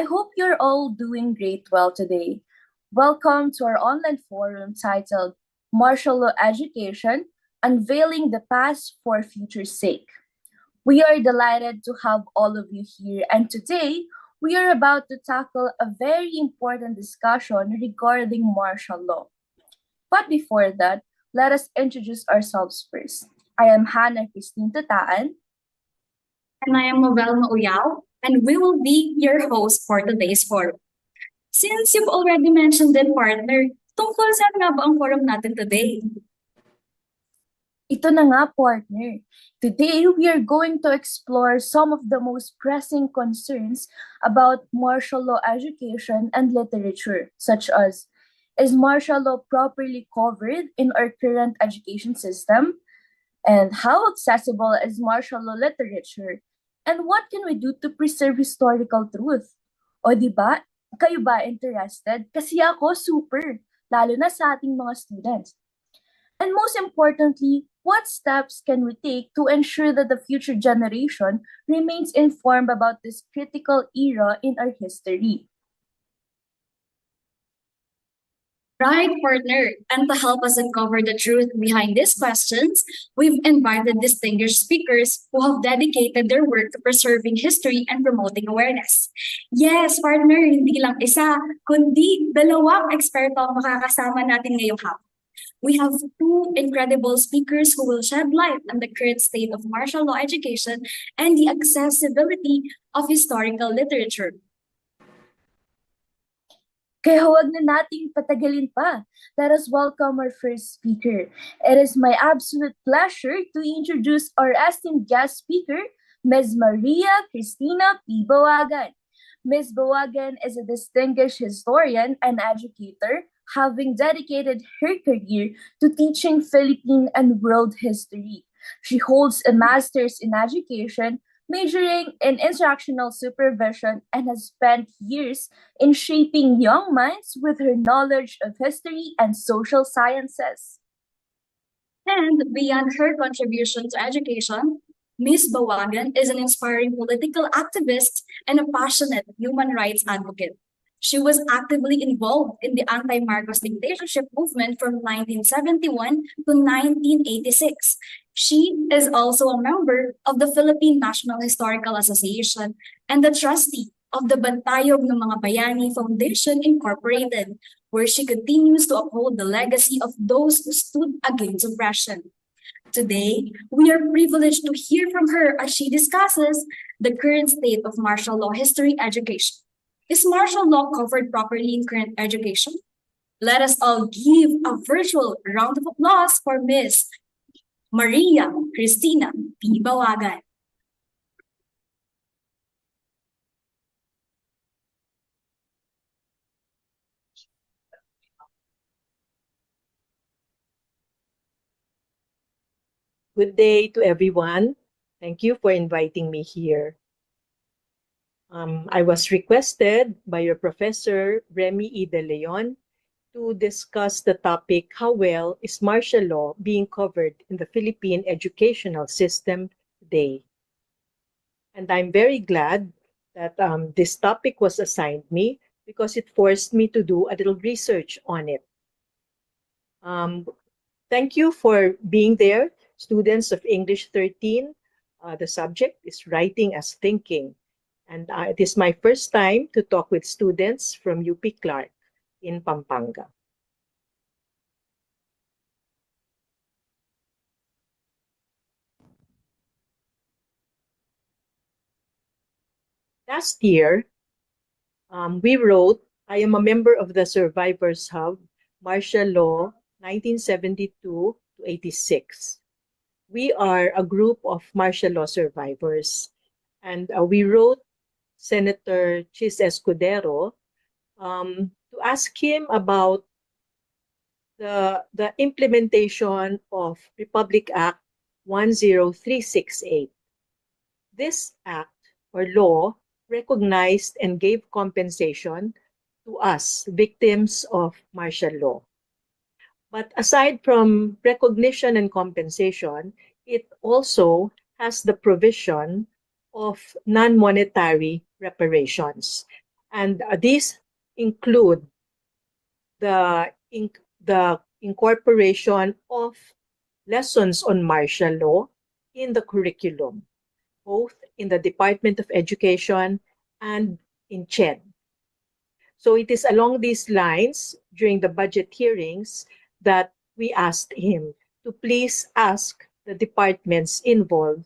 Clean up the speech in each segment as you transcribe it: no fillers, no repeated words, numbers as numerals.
I hope you're all doing great well today. Welcome to our online forum titled Martial Law Education Unveiling the Past for Future's Sake. We are delighted to have all of you here, and today we are about to tackle a very important discussion regarding martial law. But before that, let us introduce ourselves first. I am Hannah Christine Tataan. And I am Novelma Uyao, and we will be your host for today's forum. Since you've already mentioned it, partner, tungkol saan nga ba ang forum natin today? Ito na nga, partner. Today, we are going to explore some of the most pressing concerns about martial law education and literature, such as, is martial law properly covered in our current education system? And how accessible is martial law literature? And what can we do to preserve historical truth? O di ba? Kayo ba interested? Kasi ako super, lalo na sa ating mga students. And most importantly, what steps can we take to ensure that the future generation remains informed about this critical era in our history? Right, partner. And to help us uncover the truth behind these questions, we've invited distinguished speakers who have dedicated their work to preserving history and promoting awareness. Yes, partner, hindi lang isa, kundi dalawang eksperto ang makakasama natin ngayong hapon. We have two incredible speakers who will shed light on the current state of martial law education and the accessibility of historical literature. Kaya huwag na nating patagalin pa. Let us welcome our first speaker. It is my absolute pleasure to introduce our esteemed guest speaker, Ms. Maria Cristina P. Bawagan. Ms. Bawagan is a distinguished historian and educator, having dedicated her career to teaching Philippine and world history. She holds a master's in education, majoring in instructional supervision, and has spent years in shaping young minds with her knowledge of history and social sciences. And beyond her contribution to education, Ms. Bawagan is an inspiring political activist and a passionate human rights advocate. She was actively involved in the anti-Marcos dictatorship movement from 1971 to 1986. She is also a member of the Philippine National Historical Association and the trustee of the Bantayog ng Mga Bayani Foundation Incorporated, where she continues to uphold the legacy of those who stood against oppression. Today, we are privileged to hear from her as she discusses the current state of martial law history education. Is martial law covered properly in current education? Let us all give a virtual round of applause for Ms. Maria Cristina P. Bawagan. Good day to everyone. Thank you for inviting me here. I was requested by your professor, Remy E. De Leon, to discuss the topic, how well is martial law being covered in the Philippine educational system today? And I'm very glad that this topic was assigned me because it forced me to do a little research on it. Thank you for being there, students of English 13. The subject is Writing as Thinking. And it is my first time to talk with students from UP Clark in Pampanga. Last year, we wrote, I am a member of the Survivors Hub, Martial Law 1972 to 86. We are a group of martial law survivors. And we wrote Senator Chis Escudero to ask him about the implementation of Republic Act 10368. This act or law recognized and gave compensation to us, victims of martial law. But aside from recognition and compensation, it also has the provision of non-monetary reparations. And these include the incorporation of lessons on martial law in the curriculum, both in the Department of Education and in CHED. So it is along these lines, during the budget hearings, that we asked him to please ask the departments involved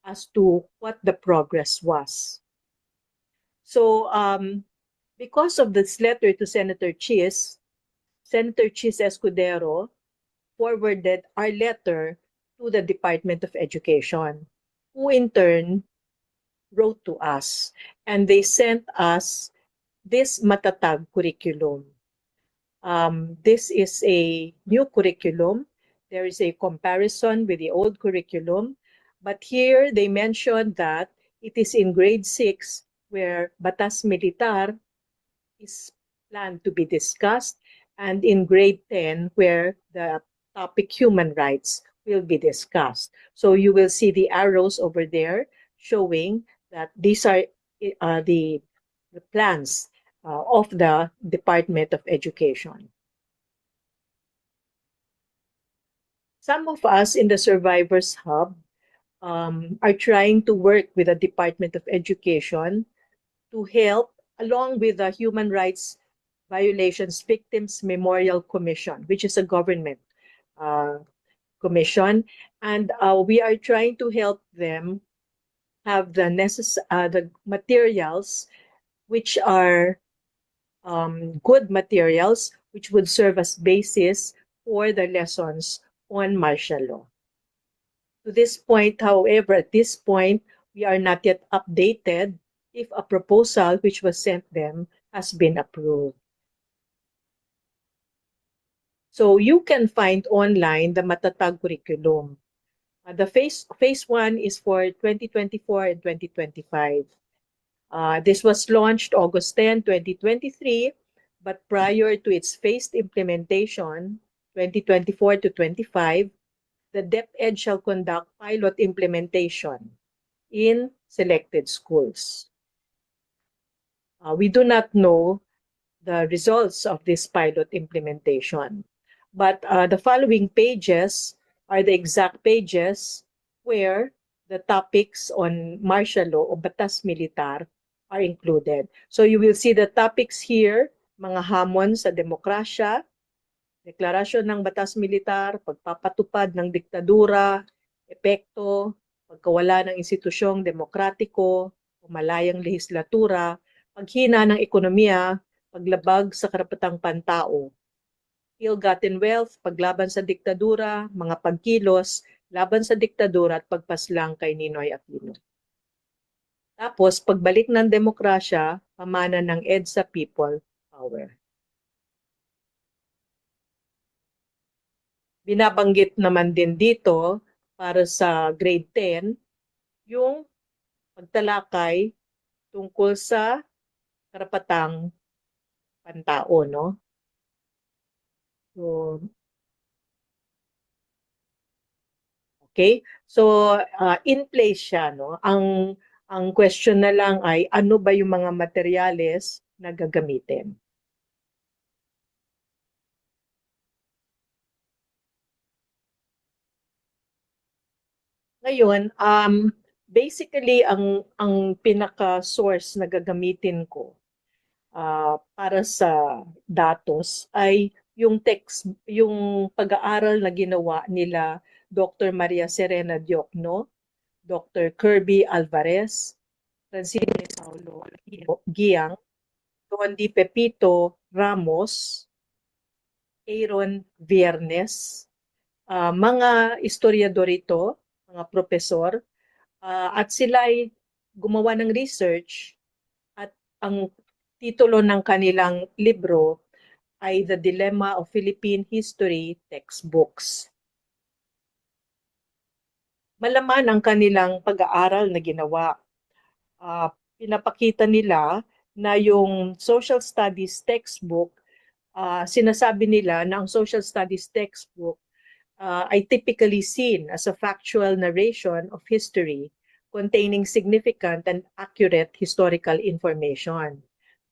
as to what the progress was. So because of this letter to Senator Chis Escudero forwarded our letter to the Department of Education, who in turn wrote to us, and they sent us this Matatag curriculum. This is a new curriculum. There is a comparison with the old curriculum, but here they mentioned that it is in grade 6 where Batas Militar is planned to be discussed, and in grade 10 where the topic human rights will be discussed. So you will see the arrows over there showing that these are the plans of the Department of Education. Some of us in the Survivors Hub are trying to work with the Department of Education to help, along with the Human Rights Violations Victims Memorial Commission, which is a government commission, and we are trying to help them have the materials which are good materials which would serve as basis for the lessons on martial law. To this point, however, at this point, we are not yet updated if a proposal which was sent them has been approved. So you can find online the Matatag curriculum. The phase 1 is for 2024 and 2025. This was launched August 10, 2023, but prior to its phased implementation, 2024 to 25, the DepEd shall conduct pilot implementation in selected schools. We do not know the results of this pilot implementation, but the following pages are the exact pages where the topics on martial law o Batas Militar are included. So you will see the topics here, mga hamon sa demokrasya, deklarasyon ng Batas Militar, pagpapatupad ng diktadura, epekto, pagkawala ng institusyong demokratiko, malayang lehislatura, paghina ng ekonomiya, paglabag sa karapatang pantao, ill-gotten wealth, paglaban sa diktadura, mga pagkilos, laban sa diktadura at pagpaslang kay Ninoy Aquino. Tapos, pagbalik ng demokrasya, pamana ng EDSA People Power. Binabanggit naman din dito para sa grade 10 yung pagtalakay tungkol sa karapatang pantao, no? So, okay? So, in place siya, no? Ang question na lang ay, ano ba yung mga materyales na gagamitin? Ngayon, basically, ang pinaka-source na gagamitin ko para sa datos ay yung pag-aaral na ginawa nila Dr. Maria Serena Diokno, Dr. Kirby Alvarez, Francine Paulo Giang, Don Di Pepito Ramos, Aaron Viernes, mga historiador ito, mga profesor, at sila ay gumawa ng research at ang titulo ng kanilang libro ay The Dilemma of Philippine History Textbooks. Malaman ang kanilang pag-aaral na ginawa. Pinapakita nila na yung social studies textbook, sinasabi nila na ang social studies textbook ay typically seen as a factual narration of history containing significant and accurate historical information.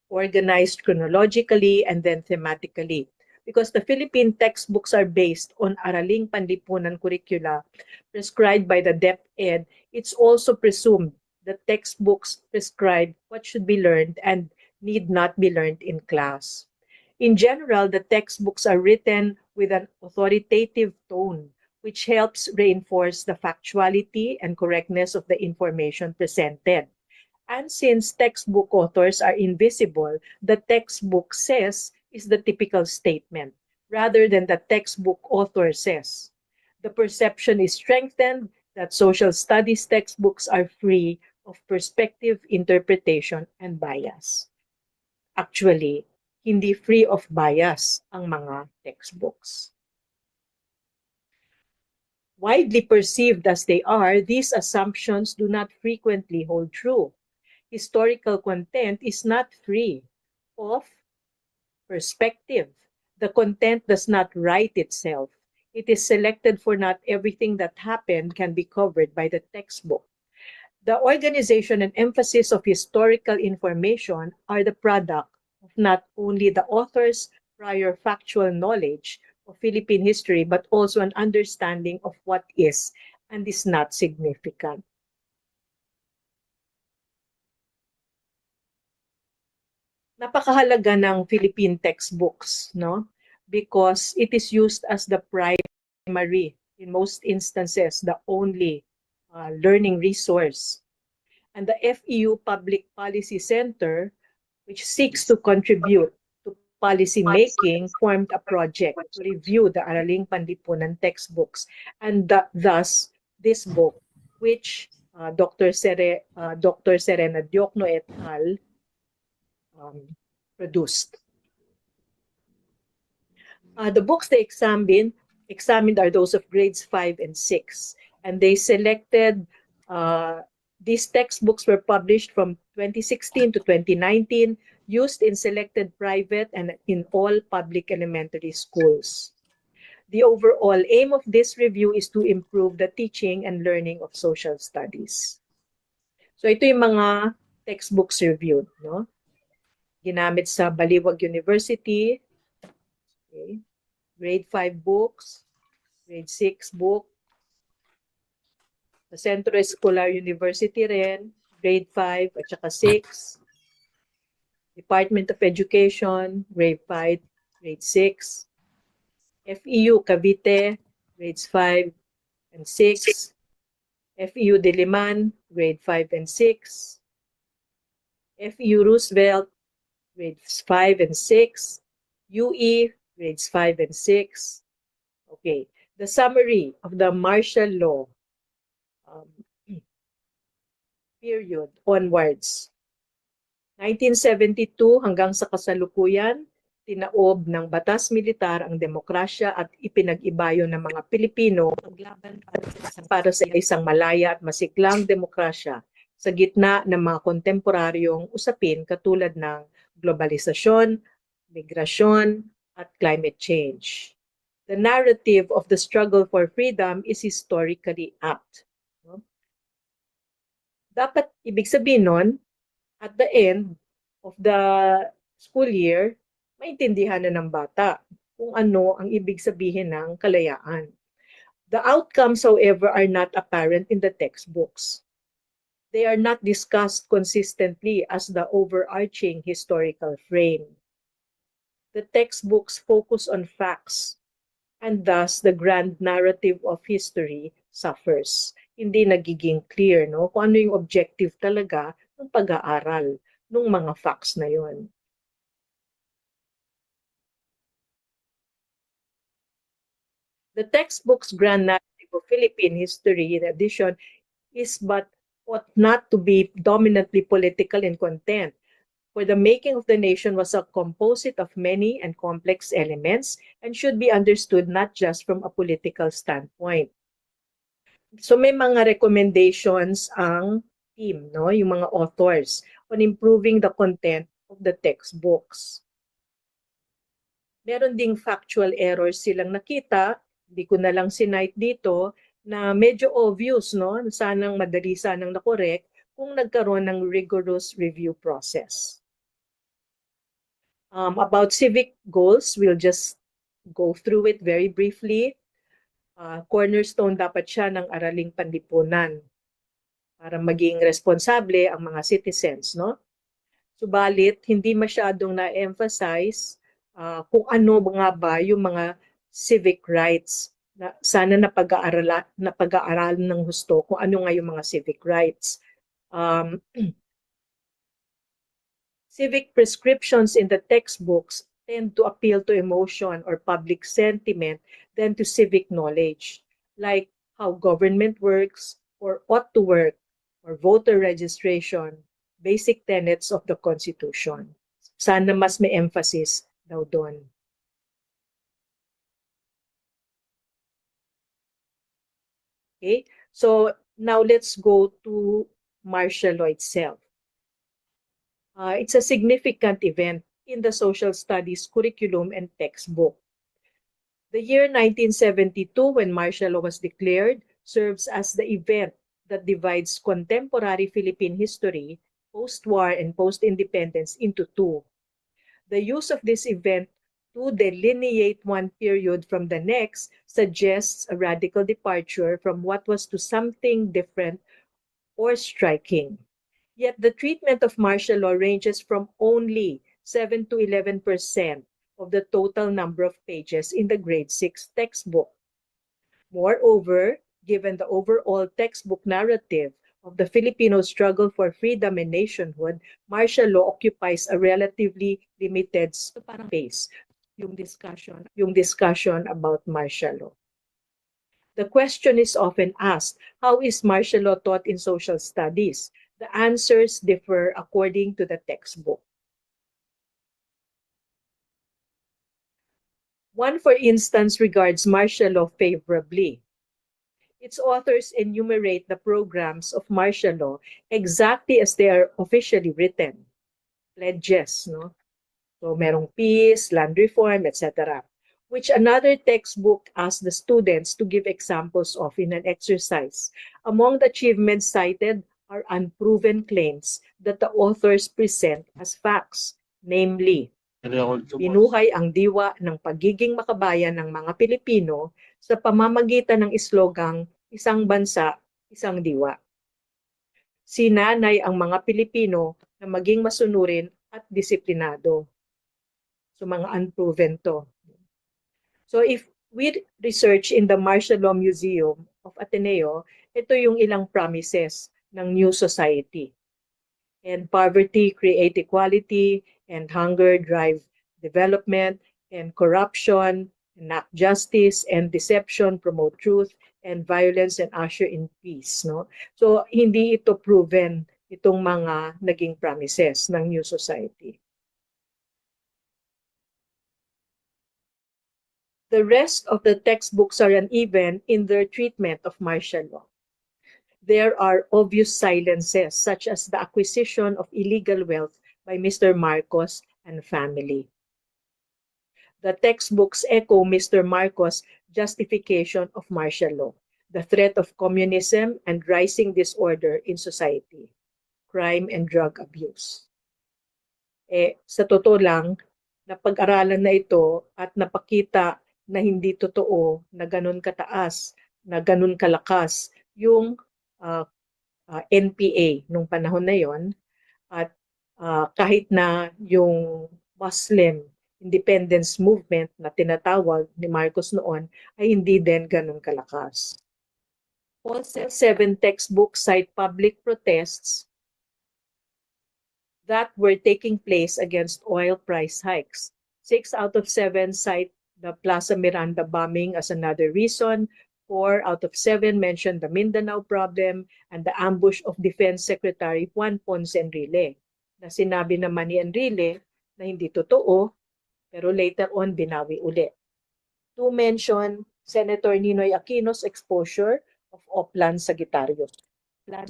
organized chronologically and then thematically. Because the Philippine textbooks are based on Araling Panlipunan curricula prescribed by the DepEd, it's also presumed that textbooks prescribe what should be learned and need not be learned in class. In general, the textbooks are written with an authoritative tone, which helps reinforce the factuality and correctness of the information presented. And since textbook authors are invisible, the textbook says is the typical statement, rather than the textbook author says. The perception is strengthened that social studies textbooks are free of perspective, interpretation, and bias. Actually, hindi free of bias ang mga textbooks. Widely perceived as they are, these assumptions do not frequently hold true. Historical content is not free of perspective. The content does not write itself. It is selected, for not everything that happened can be covered by the textbook. The organization and emphasis of historical information are the product of not only the author's prior factual knowledge of Philippine history, but also an understanding of what is and is not significant. Napakahalaga ng Philippine textbooks, no? Because it is used as the primary, in most instances, the only learning resource. And the FEU Public Policy Center, which seeks to contribute to policy making, formed a project to review the Araling Panlipunan textbooks. And thus, this book, which Dr. Serena Diokno et al. Produced. The books they examined are those of grades 5 and 6. And they selected, these textbooks were published from 2016 to 2019, used in selected private and in all public elementary schools. The overall aim of this review is to improve the teaching and learning of social studies. So ito yung mga textbooks reviewed, no? Ginamit sa Baliwag University, okay. Grade 5 books, grade 6 book, sa Centro Escolar University rin, grade 5 at saka 6, Department of Education, grade 5, grade 6, FEU Cavite, grades 5 and 6, FEU Diliman, grade 5 and 6, FEU Roosevelt, grades 5 and 6, UE, grades 5 and 6. Okay, the summary of the martial law period onwards. 1972 hanggang sa kasalukuyan, tinaob ng batas militar ang demokrasya at ipinag-ibayo ng mga Pilipino para sa isang malaya at masiklang demokrasya sa gitna ng mga kontemporaryong usapin katulad ng globalisasyon, migrasyon, at climate change. The narrative of the struggle for freedom is historically apt. Dapat ibig sabihin nun, at the end of the school year, maintindihan na ng bata kung ano ang ibig sabihin ng kalayaan. The outcomes, however, are not apparent in the textbooks. They are not discussed consistently as the overarching historical frame. The textbooks focus on facts, and thus the grand narrative of history suffers. Hindi nagiging clear, no, kung ano yung objective talaga ng pag-aaral ng mga facts na yon. The textbook's grand narrative of Philippine history, in addition, is but ought not to be dominantly political in content. For the making of the nation was a composite of many and complex elements and should be understood not just from a political standpoint. So may mga recommendations ang team, no, yung mga authors, on improving the content of the textbooks. Meron ding factual errors silang nakita, hindi ko na lang sinite dito, na medyo obvious, no, sanang madali sanang na-correct kung nagkaroon ng rigorous review process. About civic goals, we'll just go through it very briefly. Cornerstone dapat siya ng araling panlipunan para maging responsable ang mga citizens, no? Subalit, hindi masyadong na-emphasize kung ano nga ba yung mga civic rights. Sana napag-aaralan ng husto kung ano nga yung mga civic rights. Civic prescriptions in the textbooks tend to appeal to emotion or public sentiment than to civic knowledge, like how government works or ought to work, or voter registration, basic tenets of the Constitution. Sana mas may emphasis daw doon. Okay, so now let's go to martial law itself. It's a significant event in the social studies curriculum and textbook. The year 1972, when martial law was declared, serves as the event that divides contemporary Philippine history, post-war and post-independence, into two. The use of this event to delineate one period from the next suggests a radical departure from what was to something different or striking. Yet the treatment of martial law ranges from only 7 to 11% of the total number of pages in the grade 6 textbook. Moreover, given the overall textbook narrative of the Filipino struggle for freedom and nationhood, martial law occupies a relatively limited space. Yung discussion about martial law. The question is often asked, how is martial law taught in social studies? The answers differ according to the textbook. One, for instance, regards martial law favorably. Its authors enumerate the programs of martial law exactly as they are officially written. Pledges, no? So, merong peace, land reform, etc., which another textbook asks the students to give examples of in an exercise. Among the achievements cited are unproven claims that the authors present as facts, namely, binuhay ang diwa ng pagiging makabayan ng mga Pilipino sa pamamagitan ng slogang, isang bansa, isang diwa. Sinanay ang mga Pilipino na maging masunurin at disiplinado. So mga unproven to. So if we research in the Martial Law Museum of Ateneo, ito yung ilang promises ng new society. And poverty create equality, and hunger drive development, and corruption enact justice, and deception promote truth, and violence and usher in peace. No? So hindi ito proven itong mga naging promises ng new society. The rest of the textbooks are uneven in their treatment of martial law. There are obvious silences, such as the acquisition of illegal wealth by Mr. Marcos and family. The textbooks echo Mr. Marcos' justification of martial law, the threat of communism and rising disorder in society, crime and drug abuse. Sa totoo lang, napag-aralan na ito at napakita na hindi totoo na ganun kataas, na ganun kalakas yung NPA nung panahon na yon, at kahit na yung Muslim independence movement na tinatawag ni Marcos noon ay hindi din ganun kalakas. All 7 textbooks cite public protests that were taking place against oil price hikes. 6 out of 7 cite the Plaza Miranda bombing as another reason. 4 out of 7 mentioned the Mindanao problem and the ambush of Defense Secretary Juan Ponce Enrile, na sinabi naman ni Enrile na hindi totoo, pero later on binawi uli. 2 mention Senator Ninoy Aquino's exposure of Oplan Sagittarius. A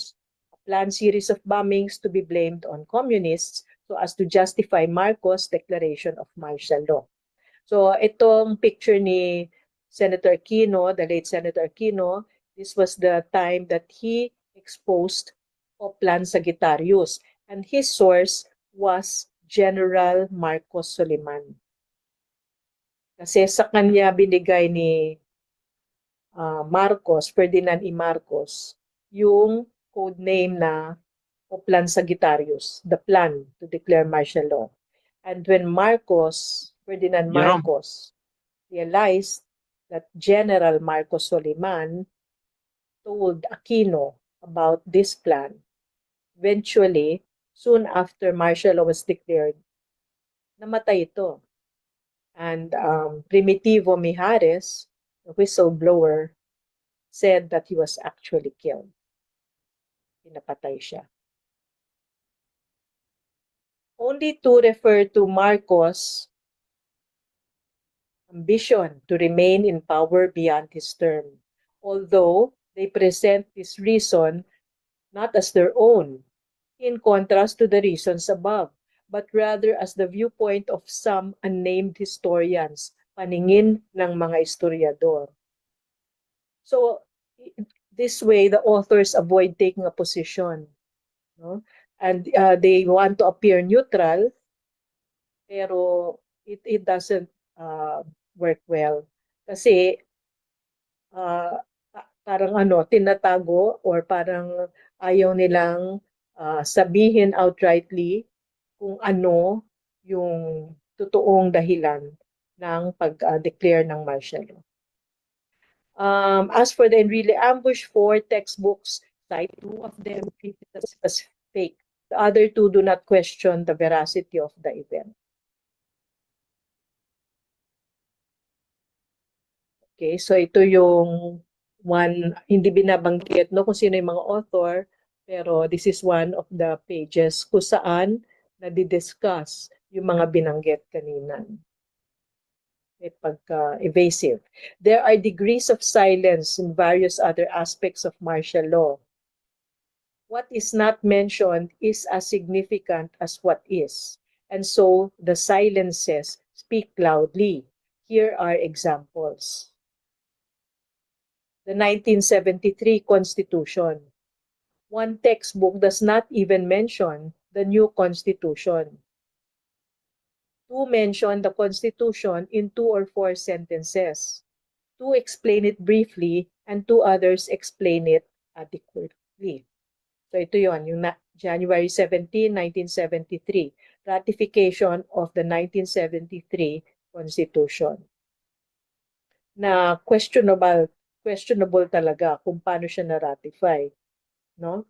planned series of bombings to be blamed on communists so as to justify Marcos' declaration of martial law. So itong picture ni Senator Aquino, the late Senator Aquino, this was the time that he exposed Oplan Sagittarius, and his source was General Marcos Soliman. Kasi sa kanya binigay ni Ferdinand E. Marcos, yung code name na o Plan Sagittarius, the plan to declare martial law. And when Ferdinand Jerome. Marcos, realized that General Marcos Soliman told Aquino about this plan, eventually, soon after martial law was declared, namatay ito. And Primitivo Mijares, the whistleblower, said that he was actually killed. Pinapatay siya. Only to refer to Marcos' ambition to remain in power beyond his term, although they present this reason not as their own, in contrast to the reasons above, but rather as the viewpoint of some unnamed historians, paningin ng mga historiador. So, this way, the authors avoid taking a position. No? And they want to appear neutral, pero it doesn't work well. Kasi parang tinatago or parang ayaw nilang sabihin outrightly kung ano yung totoong dahilan ng pag-declare ng martial law. As for the Enrile ambush, 4 textbooks cite 2 of them treated as fake. The other 2 do not question the veracity of the event. Okay, so ito yung one, hindi binabanggit kung sino yung mga author, pero this is one of the pages kung saan nadi-discuss yung mga binanggit kanina. May pagka-evasive. There are degrees of silence in various other aspects of martial law. What is not mentioned is as significant as what is, and so the silences speak loudly. Here are examples. The 1973 Constitution. One textbook does not even mention the new Constitution. 2 mention the Constitution in 2 or 4 sentences. 2 explain it briefly, and 2 others explain it adequately. So ito yon, yung January 17, 1973, ratification of the 1973 Constitution. Na questionable talaga kung paano siya na-ratify, no?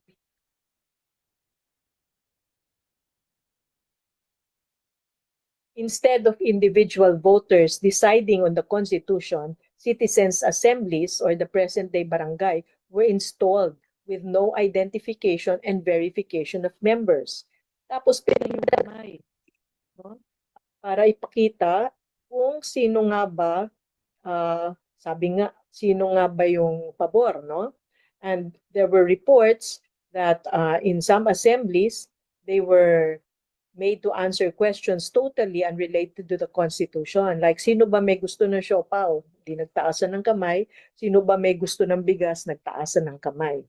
Instead of individual voters deciding on the Constitution, citizens' assemblies or the present-day barangay were installed with no identification and verification of members. Tapos pinili yung kamay, no? Para ipakita kung sino nga ba, sabi nga, sino nga ba yung pabor, no? And there were reports that in some assemblies, they were made to answer questions totally unrelated to the Constitution. Like, sino ba may gusto ng siopaw? Di nagtaasan ng kamay. Sino ba may gusto ng bigas? Nagtaasan ng kamay.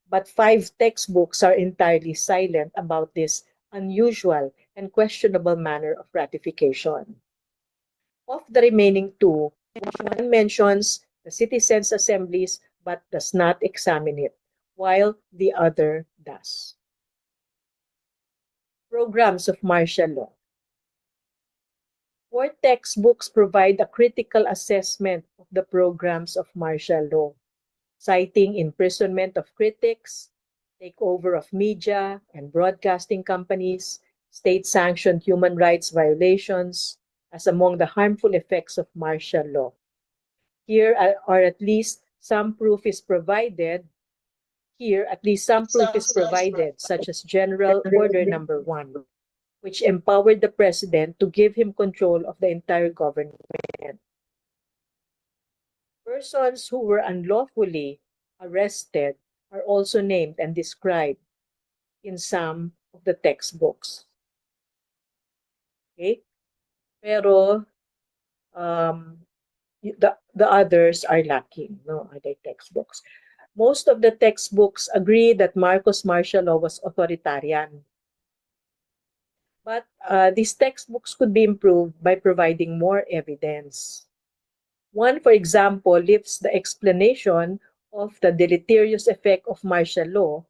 But 5 textbooks are entirely silent about this unusual and questionable manner of ratification. Of the remaining 2, one mentions the citizens' assemblies but does not examine it, while the other does. Programs of martial law. 4 textbooks provide a critical assessment of the programs of martial law, citing imprisonment of critics, takeover of media and broadcasting companies, state-sanctioned human rights violations as among the harmful effects of martial law. Here are at least some proof is provided. Such as General Order Number 1, which empowered the president to give him control of the entire government. Persons who were unlawfully arrested are also named and described in some of the textbooks. Okay? Pero the others are lacking, no other textbooks. Most of the textbooks agree that Marcos' martial law was authoritarian. But these textbooks could be improved by providing more evidence. One, for example, lifts the explanation of the deleterious effect of martial law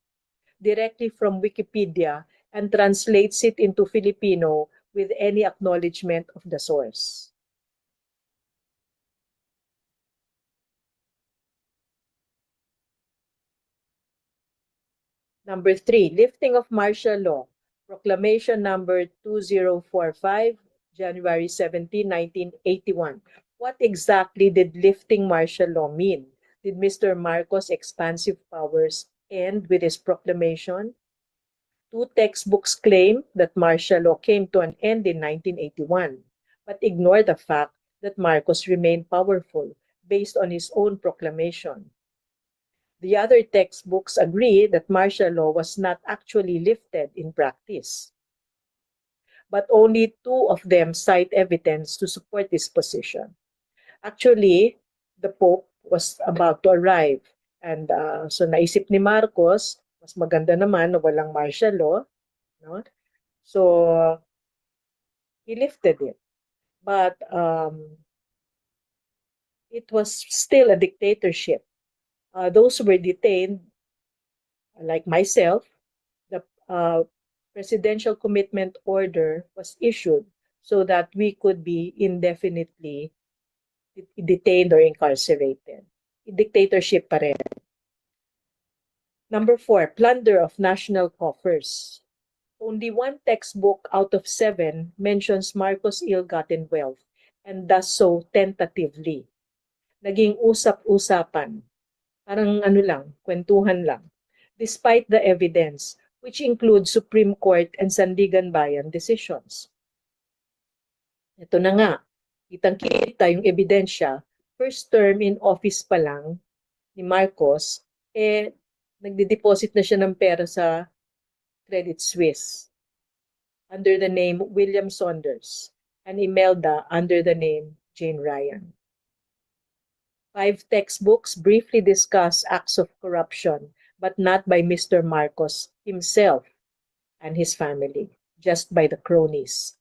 directly from Wikipedia and translates it into Filipino with any acknowledgement of the source. Number 3, lifting of martial law. Proclamation number 2045, January 17, 1981. What exactly did lifting martial law mean? Did Mr. Marcos' expansive powers end with his proclamation? Two textbooks claim that martial law came to an end in 1981, but ignore the fact that Marcos remained powerful based on his own proclamation. The other textbooks agree that martial law was not actually lifted in practice. But only two of them cite evidence to support this position. Actually, the Pope was about to arrive. And so naisip ni Marcos, mas maganda naman na walang martial law. No? So he lifted it. But it was still a dictatorship. Those who were detained, like myself, the presidential commitment order was issued so that we could be indefinitely detained or incarcerated. Dictatorship pa rin. Number 4, plunder of national coffers. Only one textbook out of 7 mentions Marcos' ill-gotten wealth, and does so tentatively. Naging usap-usapan. Parang kwentuhan lang. Despite the evidence, which includes Supreme Court and Sandigan Bayan decisions. Ito na nga, kitang-kita yung ebidensya, first term in office pa lang ni Marcos, nagde-deposit na siya ng pera sa Credit Suisse under the name William Saunders and Imelda under the name Jane Ryan. 5 textbooks briefly discuss acts of corruption, but not by Mr. Marcos himself and his family, just by the cronies.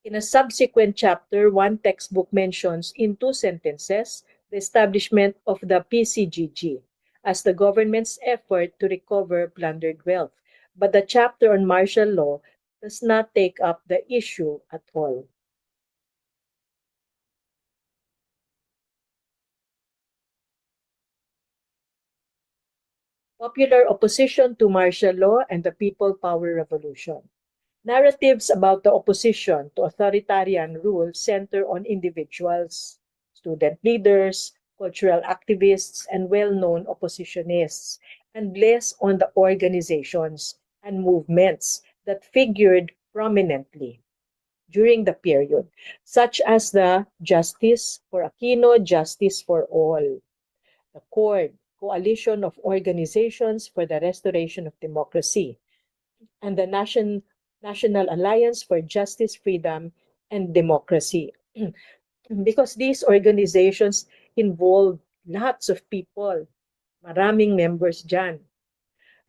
In a subsequent chapter, one textbook mentions in 2 sentences the establishment of the PCGG as the government's effort to recover plundered wealth, but the chapter on martial law does not take up the issue at all. Popular opposition to martial law and the People Power Revolution. Narratives about the opposition to authoritarian rule center on individuals, student leaders, cultural activists, and well-known oppositionists, and less on the organizations and movements that figured prominently during the period, such as the Justice for Aquino, Justice for All, the CORD, Coalition of Organizations for the Restoration of Democracy, and the National Alliance for Justice, Freedom, and Democracy. Because these organizations involve lots of people, maraming members dyan.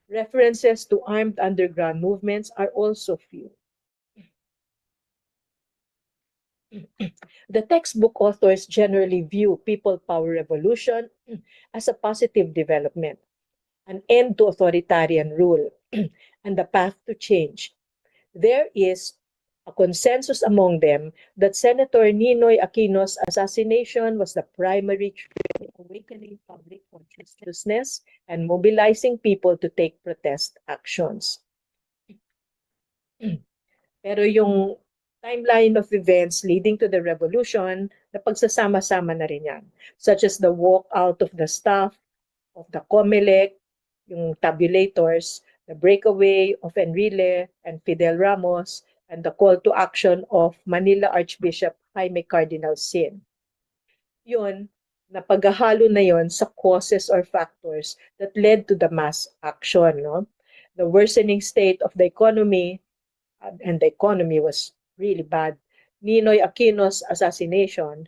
References to armed underground movements are also few. The textbook authors generally view People Power Revolution as a positive development, an end to authoritarian rule, and the path to change. There is a consensus among them that Senator Ninoy Aquino's assassination was the primary trigger in awakening public consciousness and mobilizing people to take protest actions. Pero yung timeline of events leading to the revolution, napagsasama-sama na rin yan, such as the walk out of the staff of the COMELEC, yung tabulators, the breakaway of Enrile and Fidel Ramos, and the call to action of Manila Archbishop Jaime Cardinal Sin. Yun, napaghahalo na yon sa causes or factors that led to the mass action. No? The worsening state of the economy, and the economy was really bad, Ninoy Aquino's assassination,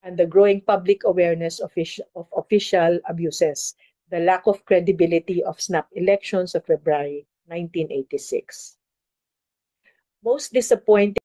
and the growing public awareness of official abuses, the lack of credibility of snap elections of February 1986. Most disappointing